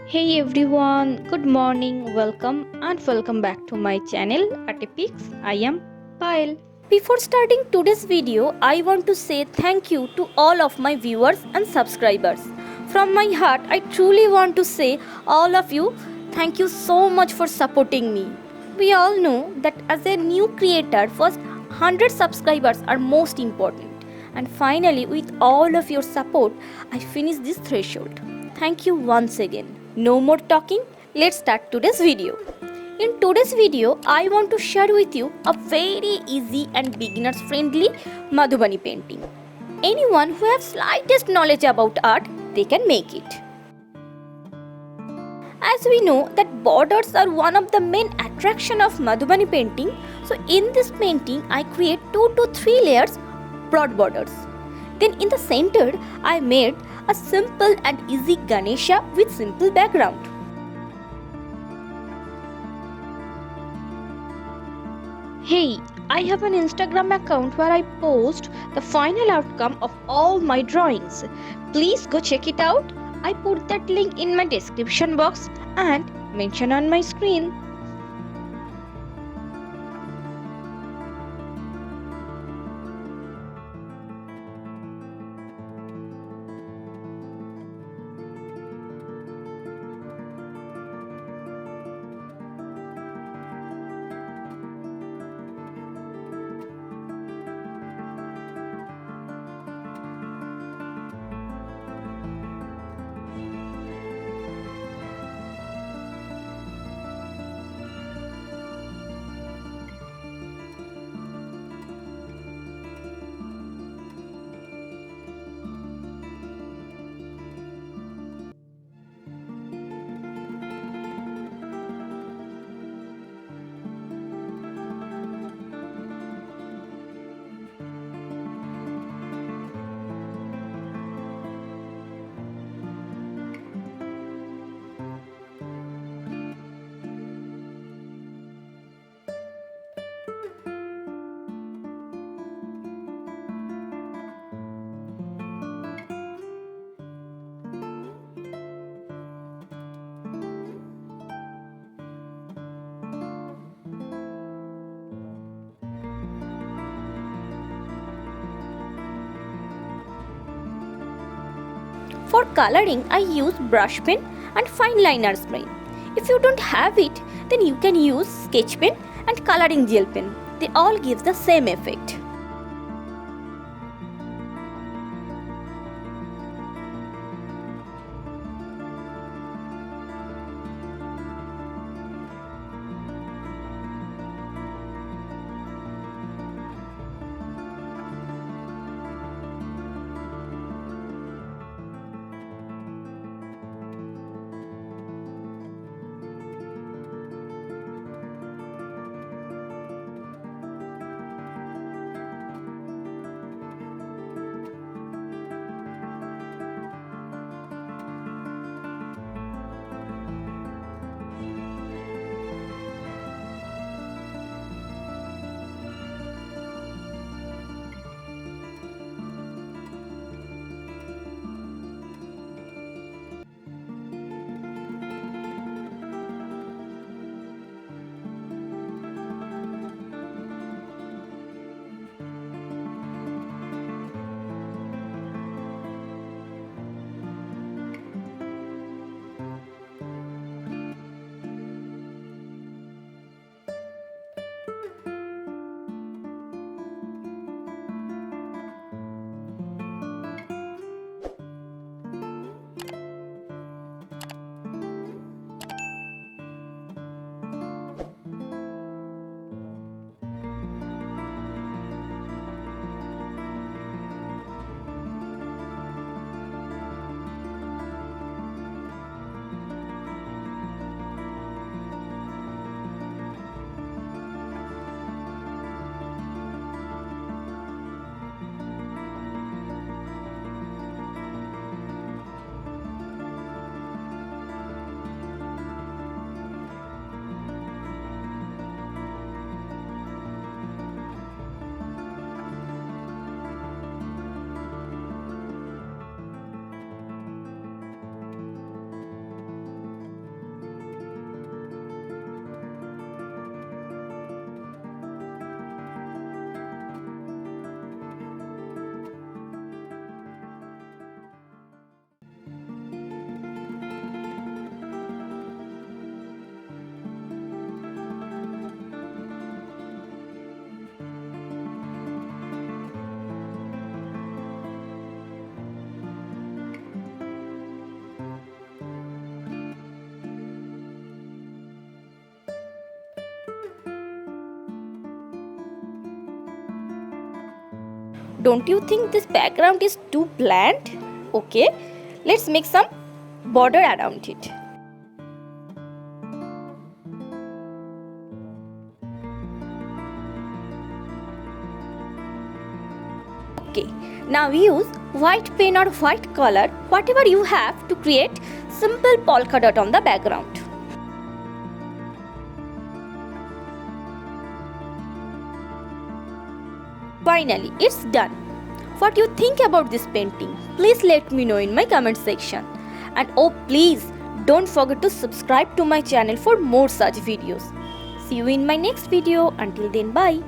Hey everyone, good morning, welcome back to my channel ArtEPics. I am Payal. Before starting today's video, I want to say thank you to all of my viewers and subscribers. From my heart, I truly want to say all of you, thank you so much for supporting me. We all know that as a new creator, first 100 subscribers are most important. And finally, with all of your support, I finished this threshold. Thank you once again. No more talking, let's start today's video. In today's video, I want to share with you a very easy and beginners friendly Madhubani painting. Anyone who has slightest knowledge about art, they can make it. As we know that borders are one of the main attraction of Madhubani painting, so in this painting I create 2 to 3 layers broad borders. Then in the center I made a simple and easy Ganesha with simple background. Hey, I have an Instagram account where I post the final outcome of all my drawings. Please go check it out. I put that link in my description box and mention on my screen. For coloring, I use brush pen and fine liner spray. If you don't have it, then you can use sketch pen and coloring gel pen. They all give the same effect. Don't you think this background is too bland? Okay, let's make some border around it. Okay, now use white pen or white color, whatever you have, to create simple polka dot on the background. Finally, it's done. What you think about this painting? Please let me know in my comment section. And oh, please don't forget to subscribe to my channel for more such videos. See you in my next video. Until then, bye.